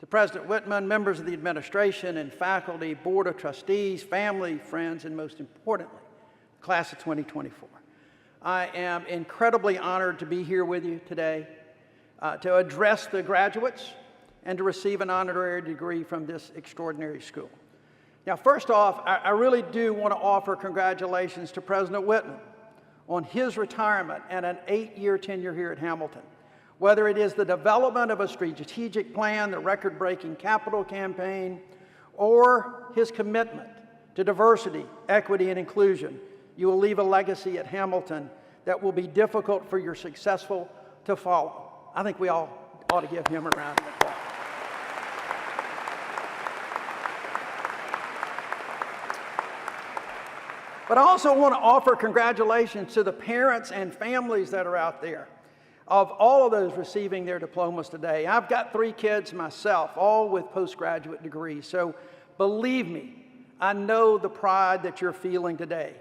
To President Whitman, members of the administration and faculty, board of trustees, family, friends, and most importantly, class of 2024. I am incredibly honored to be here with you today to address the graduates and to receive an honorary degree from this extraordinary school. Now, first off, I really do want to offer congratulations to President Whitman on his retirement and an 8-year tenure here at Hamilton. Whether it is the development of a strategic plan, the record-breaking capital campaign, or his commitment to diversity, equity, and inclusion, you will leave a legacy at Hamilton that will be difficult for your successor to follow. I think we all ought to give him a round of applause. But I also want to offer congratulations to the parents and families that are out there of all of those receiving their diplomas today. I've got 3 kids myself, all with postgraduate degrees. So believe me, I know the pride that you're feeling today.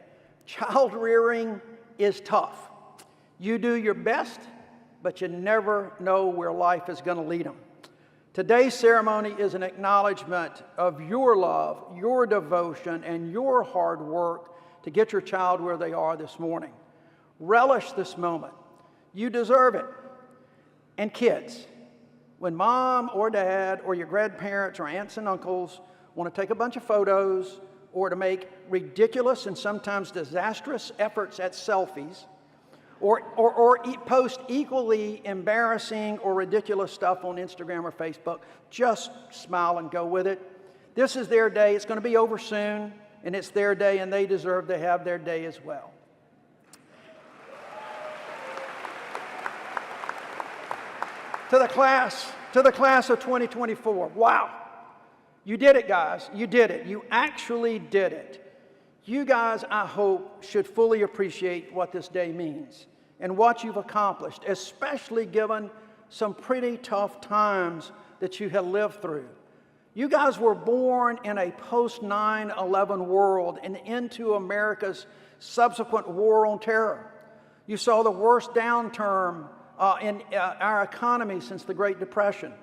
Child rearing is tough. You do your best, but you never know where life is going to lead them. Today's ceremony is an acknowledgement of your love, your devotion, and your hard work to get your child where they are this morning. Relish this moment. You deserve it. And kids, when mom or dad or your grandparents or aunts and uncles want to take a bunch of photos or to make ridiculous and sometimes disastrous efforts at selfies or post equally embarrassing or ridiculous stuff on Instagram or Facebook, just smile and go with it. This is their day. It's going to be over soon, and it's their day, and they deserve to have their day as well. To the class of 2024, wow. You did it, guys. You did it. You actually did it. You guys, I hope, should fully appreciate what this day means and what you've accomplished, especially given some pretty tough times that you have lived through. You guys were born in a post-9/11 world and into America's subsequent war on terror. You saw the worst downturn in our economy since the Great Depression.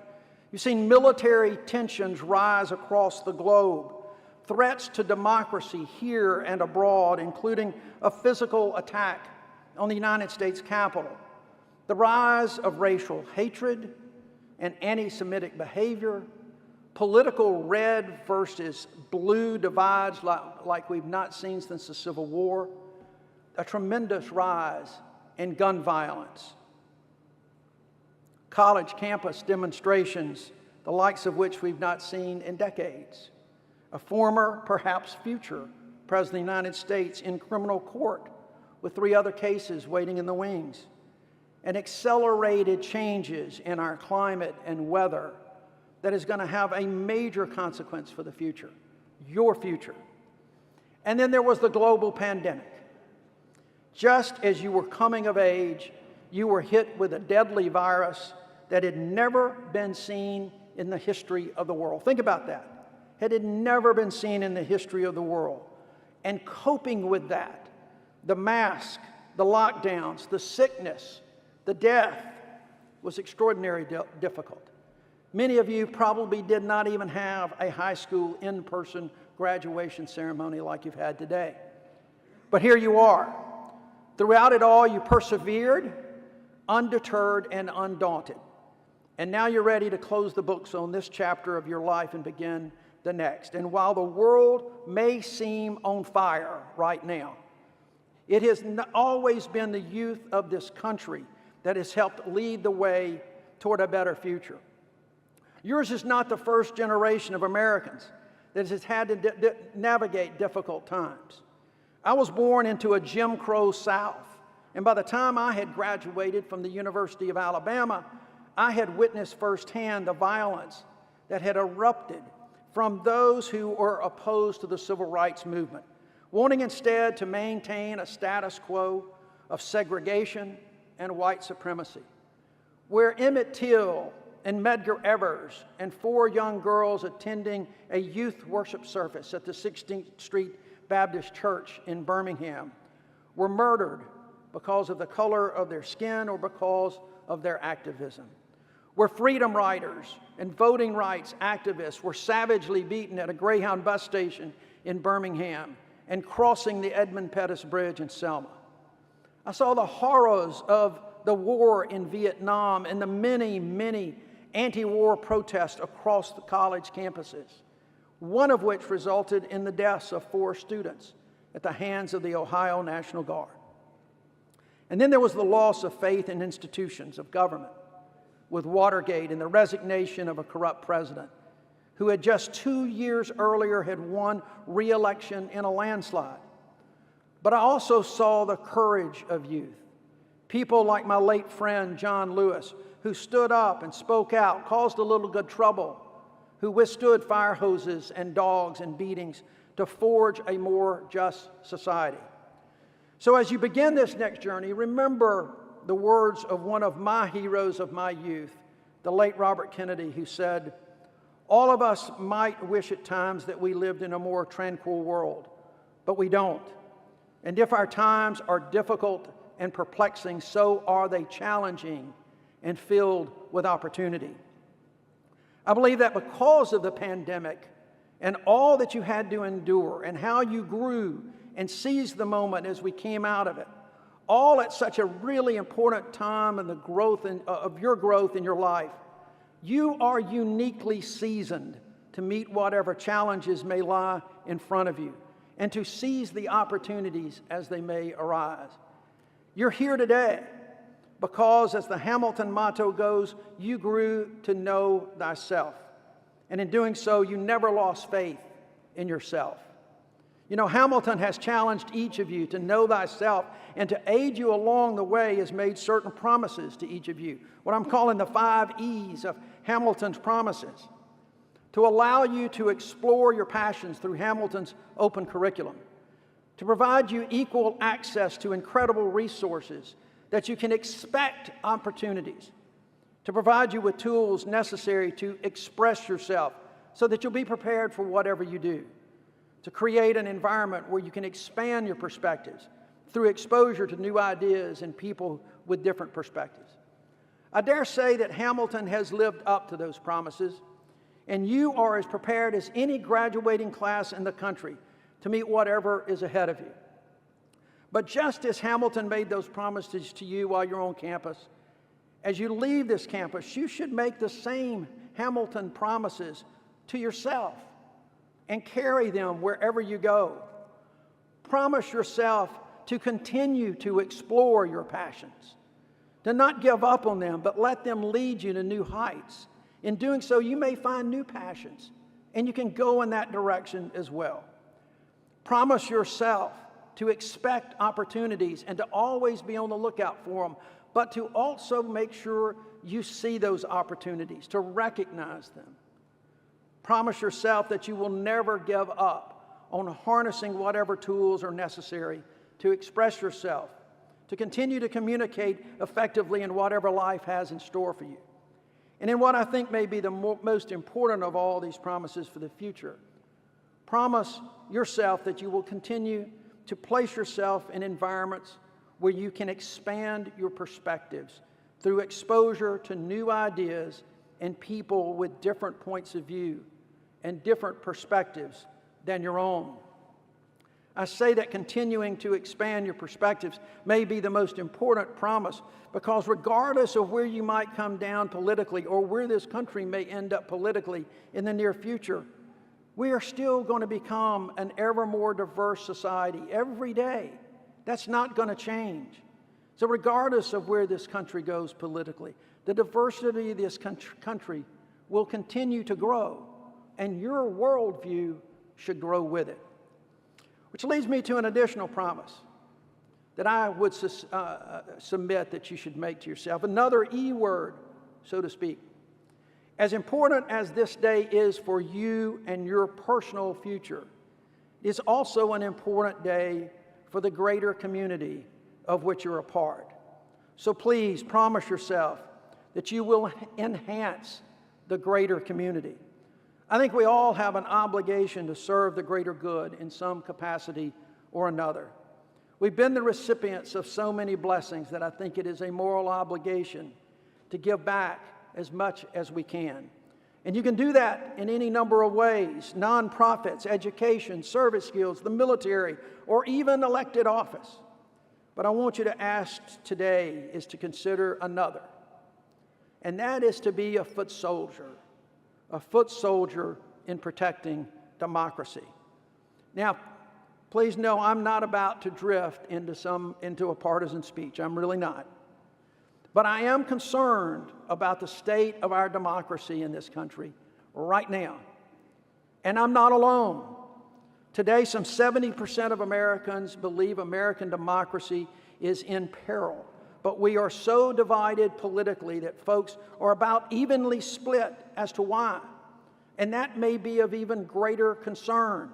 You've seen military tensions rise across the globe, threats to democracy here and abroad, including a physical attack on the United States Capitol, the rise of racial hatred and anti-Semitic behavior, political red versus blue divides like we've not seen since the Civil War, a tremendous rise in gun violence, college campus demonstrations, the likes of which we've not seen in decades, a former, perhaps future, President of the United States in criminal court with 3 other cases waiting in the wings, and accelerated changes in our climate and weather that is going to have a major consequence for the future, your future. And then there was the global pandemic. Just as you were coming of age, you were hit with a deadly virus that had never been seen in the history of the world. Think about that. It had never been seen in the history of the world. And coping with that, the mask, the lockdowns, the sickness, the death, was extraordinarily difficult. Many of you probably did not even have a high school in-person graduation ceremony like you've had today. But here you are. Throughout it all, you persevered, undeterred, and undaunted. And now you're ready to close the books on this chapter of your life and begin the next. And while the world may seem on fire right now, it has always been the youth of this country that has helped lead the way toward a better future. Yours is not the first generation of Americans that has had to navigate difficult times. I was born into a Jim Crow South, and by the time I had graduated from the University of Alabama, I had witnessed firsthand the violence that had erupted from those who were opposed to the civil rights movement, wanting instead to maintain a status quo of segregation and white supremacy, where Emmett Till and Medgar Evers and 4 young girls attending a youth worship service at the 16th Street Baptist Church in Birmingham were murdered because of the color of their skin or because of their activism, where freedom riders and voting rights activists were savagely beaten at a Greyhound bus station in Birmingham and crossing the Edmund Pettus Bridge in Selma. I saw the horrors of the war in Vietnam and the many, many anti-war protests across the college campuses, one of which resulted in the deaths of 4 students at the hands of the Ohio National Guard. And then there was the loss of faith in institutions of government with Watergate and the resignation of a corrupt president who had just 2 years earlier had won re-election in a landslide. But I also saw the courage of youth. People like my late friend John Lewis, who stood up and spoke out, caused a little good trouble, who withstood fire hoses and dogs and beatings to forge a more just society. So as you begin this next journey, remember the words of one of my heroes of my youth, the late Robert Kennedy, who said, "All of us might wish at times that we lived in a more tranquil world, but we don't. And if our times are difficult and perplexing, so are they challenging and filled with opportunity." I believe that because of the pandemic and all that you had to endure and how you grew and seized the moment as we came out of it, all at such a really important time in the growth of your growth in your life, you are uniquely seasoned to meet whatever challenges may lie in front of you and to seize the opportunities as they may arise. You're here today because, as the Hamilton motto goes, you grew to know thyself. And in doing so, you never lost faith in yourself. You know, Hamilton has challenged each of you to know thyself, and to aid you along the way has made certain promises to each of you, what I'm calling the 5 E's of Hamilton's promises, to allow you to explore your passions through Hamilton's open curriculum, to provide you equal access to incredible resources that you can expect opportunities, to provide you with tools necessary to express yourself so that you'll be prepared for whatever you do, to create an environment where you can expand your perspectives through exposure to new ideas and people with different perspectives. I dare say that Hamilton has lived up to those promises, and you are as prepared as any graduating class in the country to meet whatever is ahead of you. But just as Hamilton made those promises to you while you're on campus, as you leave this campus, you should make the same Hamilton promises to yourself and carry them wherever you go. Promise yourself to continue to explore your passions, to not give up on them, but let them lead you to new heights. In doing so, you may find new passions, and you can go in that direction as well. Promise yourself to expect opportunities and to always be on the lookout for them, but to also make sure you see those opportunities, to recognize them. Promise yourself that you will never give up on harnessing whatever tools are necessary to express yourself, to continue to communicate effectively in whatever life has in store for you. And in what I think may be the most important of all these promises for the future, promise yourself that you will continue to place yourself in environments where you can expand your perspectives through exposure to new ideas and people with different points of view and different perspectives than your own. I say that continuing to expand your perspectives may be the most important promise, because regardless of where you might come down politically or where this country may end up politically in the near future, we are still going to become an ever more diverse society every day. That's not going to change. So regardless of where this country goes politically, the diversity of this country will continue to grow, and your worldview should grow with it. Which leads me to an additional promise that I would submit that you should make to yourself. Another E word, so to speak. As important as this day is for you and your personal future, it is also an important day for the greater community of which you're a part. So please promise yourself that you will enhance the greater community. I think we all have an obligation to serve the greater good in some capacity or another. We've been the recipients of so many blessings that I think it is a moral obligation to give back as much as we can. And you can do that in any number of ways: nonprofits, education, service skills, the military, or even elected office. But I want you to ask today is to consider another, and that is to be a foot soldier in protecting democracy. Now, please know I'm not about to drift into a partisan speech. I'm really not. But I am concerned about the state of our democracy in this country right now. And I'm not alone. Today, some 70% of Americans believe American democracy is in peril. But we are so divided politically that folks are about evenly split as to why. And that may be of even greater concern.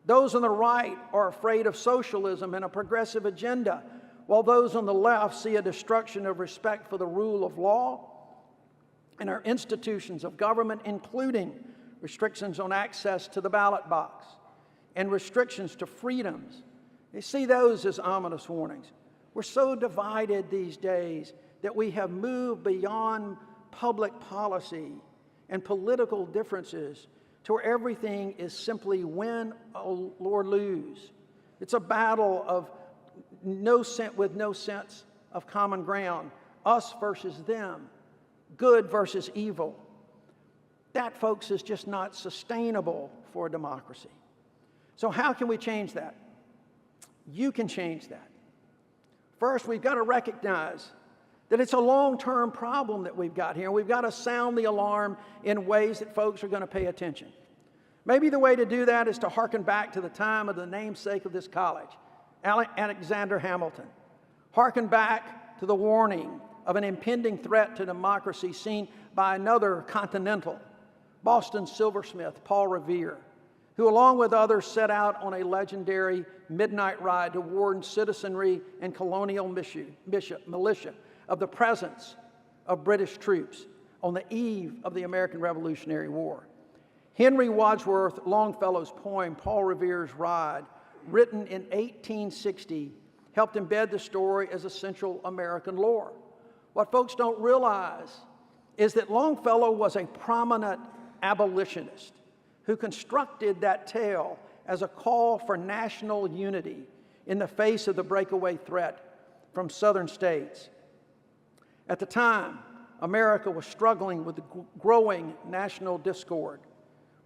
Those on the right are afraid of socialism and a progressive agenda, while those on the left see a destruction of respect for the rule of law and our institutions of government, including restrictions on access to the ballot box and restrictions to freedoms. They see those as ominous warnings. We're so divided these days that we have moved beyond public policy and political differences to where everything is simply win or lose. It's a battle of with no sense of common ground, us versus them, good versus evil. That, folks, is just not sustainable for a democracy. So how can we change that? You can change that. First, we've got to recognize that it's a long-term problem that we've got here. We've got to sound the alarm in ways that folks are going to pay attention. Maybe the way to do that is to hearken back to the time of the namesake of this college, Alexander Hamilton. Hearken back to the warning of an impending threat to democracy seen by another continental, Boston silversmith Paul Revere, who along with others set out on a legendary midnight ride to warn citizenry and colonial militia of the presence of British troops on the eve of the American Revolutionary War. Henry Wadsworth Longfellow's poem, Paul Revere's Ride, written in 1860, helped embed the story as essential American lore. What folks don't realize is that Longfellow was a prominent abolitionist who constructed that tale as a call for national unity in the face of the breakaway threat from southern states. At the time, America was struggling with the growing national discord,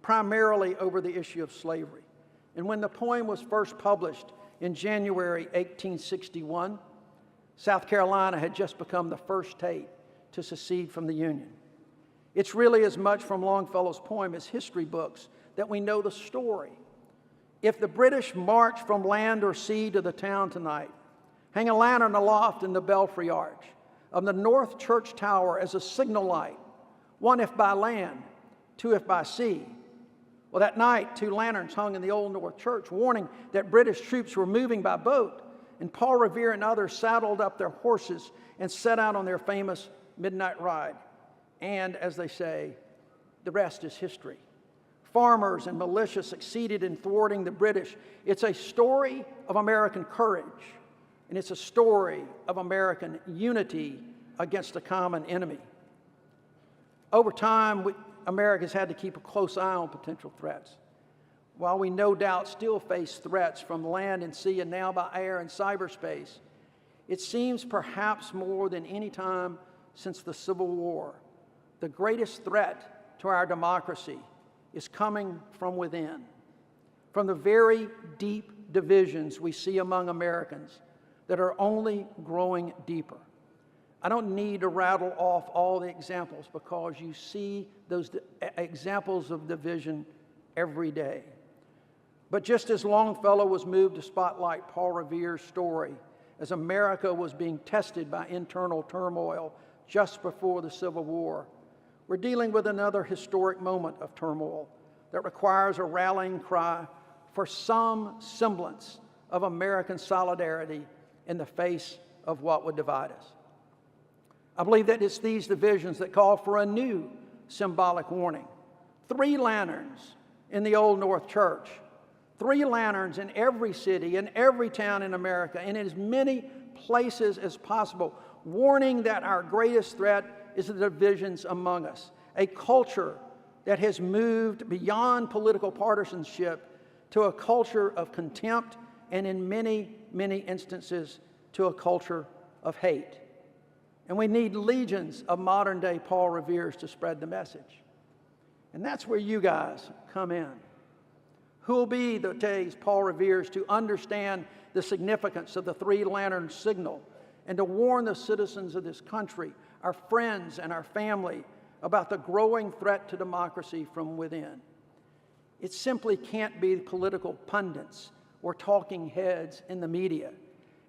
primarily over the issue of slavery. And when the poem was first published in January 1861, South Carolina had just become the first state to secede from the Union. It's really as much from Longfellow's poem as history books that we know the story. If the British march from land or sea to the town tonight, hang a lantern aloft in the belfry arch of the north church tower as a signal light, one if by land, two if by sea. Well, that night, 2 lanterns hung in the Old North Church, warning that British troops were moving by boat, and Paul Revere and others saddled up their horses and set out on their famous midnight ride. And, as they say, the rest is history. Farmers and militia succeeded in thwarting the British. It's a story of American courage, and it's a story of American unity against a common enemy. Over time, America's had to keep a close eye on potential threats. While we no doubt still face threats from land and sea and now by air and cyberspace, it seems perhaps more than any time since the Civil War, the greatest threat to our democracy is coming from within, from the very deep divisions we see among Americans that are only growing deeper. I don't need to rattle off all the examples because you see those examples of division every day. But just as Longfellow was moved to spotlight Paul Revere's story as America was being tested by internal turmoil just before the Civil War, we're dealing with another historic moment of turmoil that requires a rallying cry for some semblance of American solidarity in the face of what would divide us. I believe that it's these divisions that call for a new symbolic warning. 3 lanterns in the Old North Church, 3 lanterns in every city, in every town in America, and in as many places as possible, warning that our greatest threat is the divisions among us, a culture that has moved beyond political partisanship to a culture of contempt and in many, many instances to a culture of hate. And we need legions of modern-day Paul Reveres to spread the message. And that's where you guys come in. Who will be today's Paul Reveres to understand the significance of the three-lantern signal and to warn the citizens of this country, our friends and our family, about the growing threat to democracy from within? It simply can't be political pundits or talking heads in the media.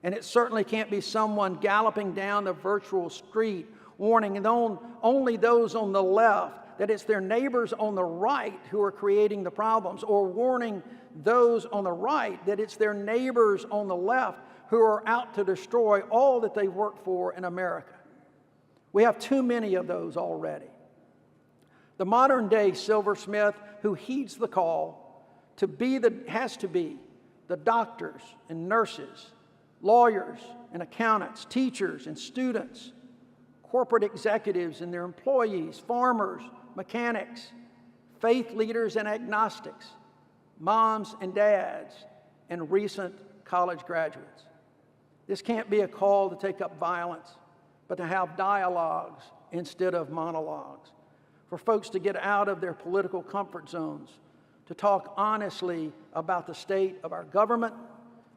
And it certainly can't be someone galloping down the virtual street warning only those on the left that it's their neighbors on the right who are creating the problems, or warning those on the right that it's their neighbors on the left who are out to destroy all that they work for in America. We have too many of those already. The modern day silversmith who heeds the call has to be the doctors and nurses, lawyers and accountants, teachers and students, corporate executives and their employees, farmers, mechanics, faith leaders and agnostics, moms and dads, and recent college graduates. This can't be a call to take up violence, but to have dialogues instead of monologues, for folks to get out of their political comfort zones, to talk honestly about the state of our government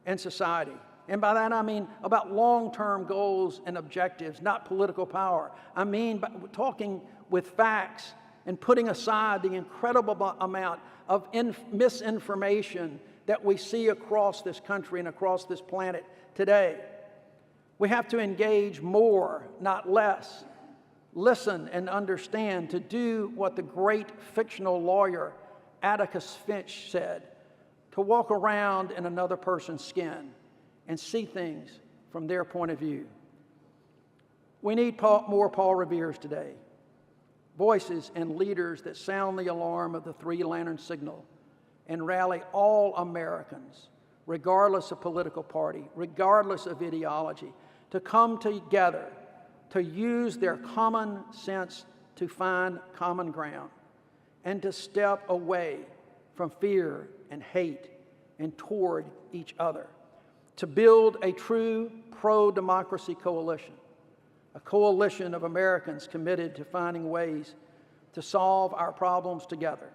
and society. And by that I mean about long-term goals and objectives, not political power. I mean by talking with facts and putting aside the incredible amount of misinformation that we see across this country and across this planet today. We have to engage more, not less. Listen and understand, to do what the great fictional lawyer Atticus Finch said, to walk around in another person's skin and see things from their point of view. We need more Paul Reveres today. Voices and leaders that sound the alarm of the three-lantern signal and rally all Americans, regardless of political party, regardless of ideology, to come together, to use their common sense to find common ground, and to step away from fear and hate and toward each other, to build a true pro-democracy coalition, a coalition of Americans committed to finding ways to solve our problems together.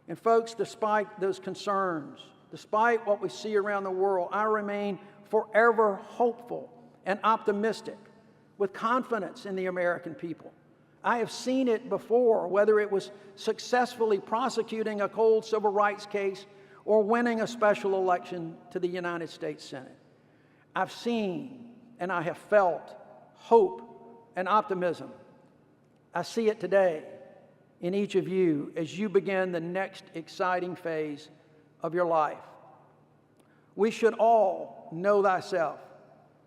And folks, despite those concerns, despite what we see around the world, I remain forever hopeful and optimistic, with confidence in the American people. I have seen it before, whether it was successfully prosecuting a cold civil rights case or winning a special election to the United States Senate. I've seen and I have felt hope and optimism. I see it today in each of you as you begin the next exciting phase of your life. We should all know thyself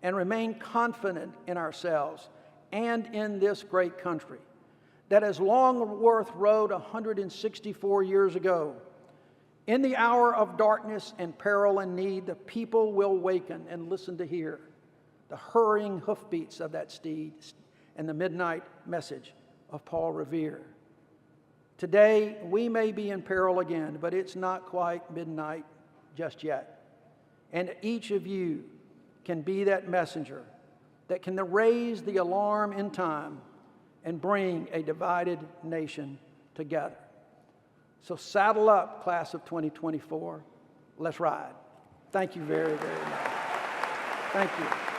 and remain confident in ourselves and in this great country, that as Longworth wrote 164 years ago, in the hour of darkness and peril and need, the people will waken and listen to hear the hurrying hoofbeats of that steed and the midnight message of Paul Revere. Today, we may be in peril again, but it's not quite midnight just yet. And each of you can be that messenger that can raise the alarm in time and bring a divided nation together. So saddle up, class of 2024. Let's ride. Thank you very, very much. Thank you.